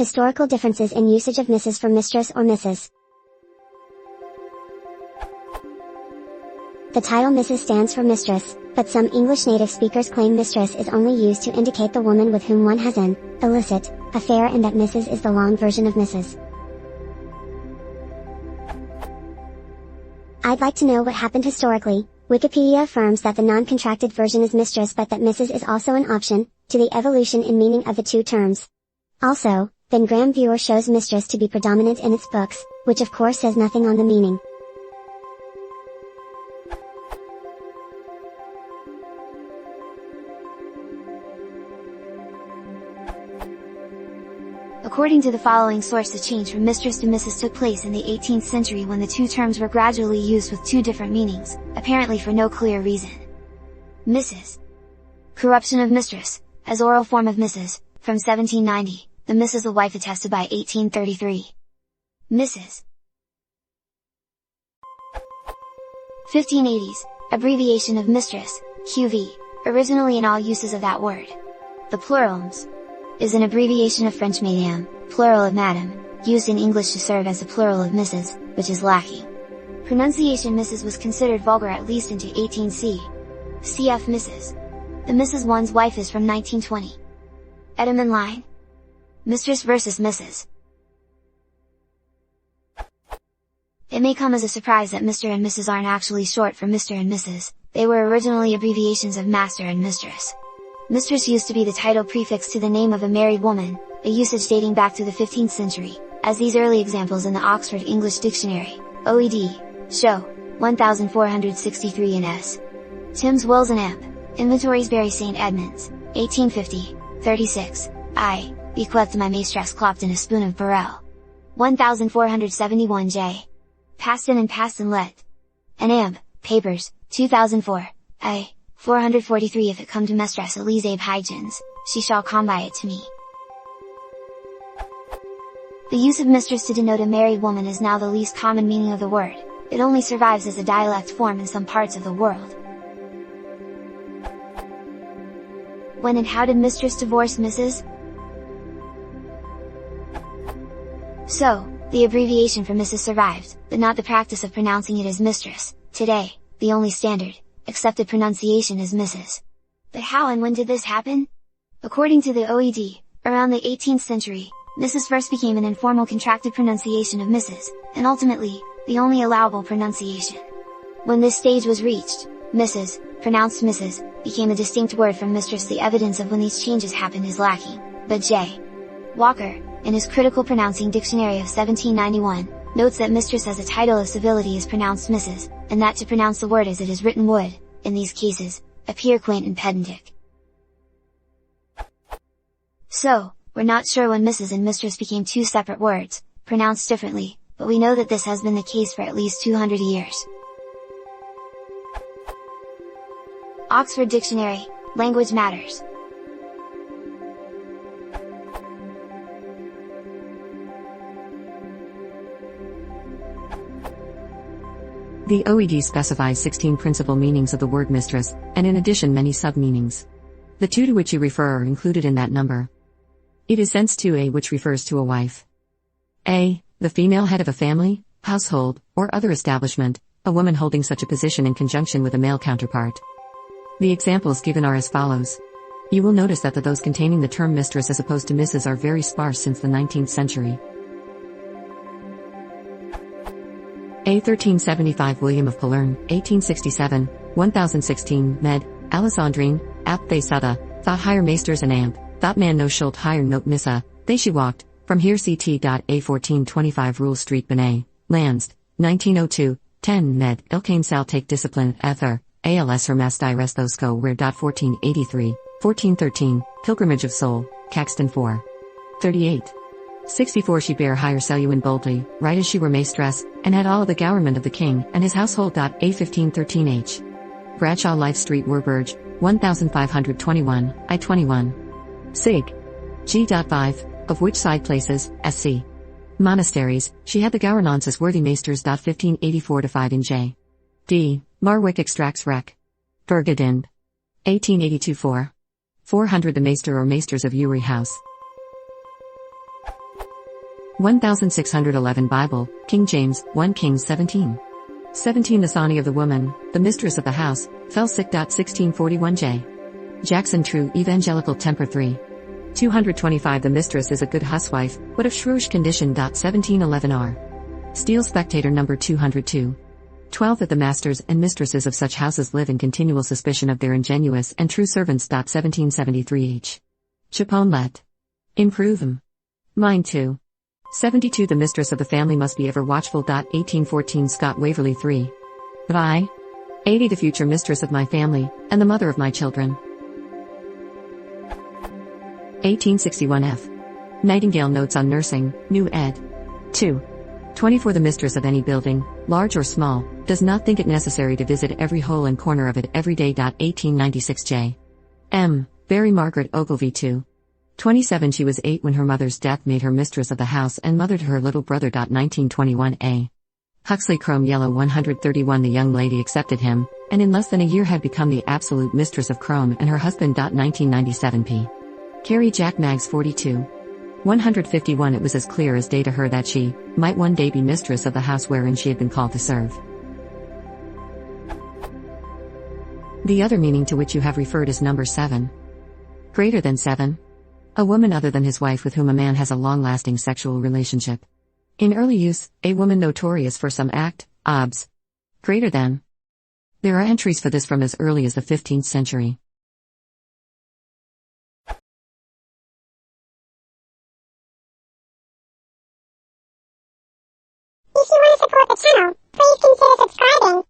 Historical differences in usage of Mrs. for mistress or Mrs. The title Mrs. stands for mistress, but some English native speakers claim mistress is only used to indicate the woman with whom one has an illicit affair and that Mrs. is the long version of Mrs. I'd like to know what happened historically. Wikipedia affirms that the non-contracted version is mistress but that Mrs. is also an option, to the evolution in meaning of the two terms. Also, Ben Graham Viewer shows mistress to be predominant in its books, which of course says nothing on the meaning. According to the following source, the change from mistress to Mrs. took place in the 18th century when the two terms were gradually used with two different meanings, apparently for no clear reason. Mrs. Corruption of mistress, as oral form of Mrs., from 1790, the Mrs. a wife attested by 1833. Mrs. 1580s, abbreviation of mistress, QV, originally in all uses of that word. The plurals is an abbreviation of French madame, plural of madame, used in English to serve as the plural of Mrs., which is lacking. Pronunciation Mrs. was considered vulgar at least into 18c. Cf. Mrs. The Mrs. one's wife is from 1920. Edelman line. Mistress versus Mrs. It may come as a surprise that Mr. and Mrs. aren't actually short for Mr. and Mrs., they were originally abbreviations of master and mistress. Mistress used to be the title prefix to the name of a married woman, a usage dating back to the 15th century, as these early examples in the Oxford English Dictionary, OED, show, 1463 in S. Timms Wills and Amp, Inventories Bury St. Edmunds, 1850, 36, I, bequeathed my mistress clopped in a spoon of Burrell. 1471 J. Paston and Paston let. And Amp, Papers, 2004, I. 443 If it come to Mistress Elise Abe Hygens, she shall come by it to me. The use of mistress to denote a married woman is now the least common meaning of the word, it only survives as a dialect form in some parts of the world. When and how did mistress divorce Mrs.? So, the abbreviation for Mrs. survived, but not the practice of pronouncing it as mistress. Today, the only standard accepted pronunciation is Mrs. But how and when did this happen? According to the OED, around the 18th century, Mrs. first became an informal contracted pronunciation of Mrs., and ultimately, the only allowable pronunciation. When this stage was reached, Mrs., pronounced Mrs., became a distinct word from mistress. The evidence of when these changes happened is lacking, but J. Walker, in his Critical Pronouncing Dictionary of 1791, notes that mistress as a title of civility is pronounced Mrs., and that to pronounce the word as it is written would, in these cases, appear quaint and pedantic. So, we're not sure when Mrs. and mistress became two separate words, pronounced differently, but we know that this has been the case for at least 200 years. Oxford Dictionary, Language Matters. The OED specifies 16 principal meanings of the word mistress, and in addition many sub-meanings. The two to which you refer are included in that number. It is centu A, which refers to a wife. A, the female head of a family, household, or other establishment, a woman holding such a position in conjunction with a male counterpart. The examples given are as follows. You will notice that those containing the term mistress as opposed to Mrs. are very sparse since the 19th century. A. 1375 William of Polearn, 1867, 1016 Med, Alessandrine, Apt they Sutta, thought higher maesters and amp, thought man no schuld higher note missa, they she walked, from here ct. A. 1425 Rule Street Benet, Lansd, 1902, 10 Med, Ilkane sal take discipline, ether, als hermes die restosco where. 1483, 1413, Pilgrimage of Soul, Caxton 4. 38. 64 She bare higher Celuin boldly, right as she were mistress, and had all of the government of the king and his household. A. 1513 H. Bradshaw Life Street Werburge, 1521, I-21. Sig. G.5, of which side places, sc. Monasteries, she had the governance as worthy maesters. 1584-5 in J. D. Marwick extracts rec. Bergedind. 1882 4. 400 The maester or maesters of Uri House. 1611 Bible, King James, 1 Kings 17. 17 The Sani of the woman, the mistress of the house, fell sick. 1641 J. Jackson True Evangelical Temper 3. 225 The mistress is a good housewife, but of shrewish condition. 1711 R. Steel Spectator number 202. 12 That the masters and mistresses of such houses live in continual suspicion of their ingenuous and true servants. 1773 H. Chapon let. Improve them. Mine too. 72 The mistress of the family must be ever watchful. 1814 Scott Waverley 3. But I. 80 The future mistress of my family, and the mother of my children. 1861 F. Nightingale Notes on Nursing, New ed. 2. 24 The mistress of any building, large or small, does not think it necessary to visit every hole and corner of it every day. 1896 J. M. Barry Margaret Ogilvy 2. 27 She was 8 when her mother's death made her mistress of the house and mother to her little brother. 1921 A. Huxley Chrome Yellow 131 The young lady accepted him, and in less than a year had become the absolute mistress of Chrome and her husband. 1997 P. Carrie Jack Mags 42. 151 It was as clear as day to her that she might one day be mistress of the house wherein she had been called to serve. The other meaning to which you have referred is number 7. Greater than 7. A woman other than his wife with whom a man has a long-lasting sexual relationship. In early use, a woman notorious for some act, obs. Greater than. There are entries for this from as early as the 15th century. If you want to support the channel, please consider subscribing.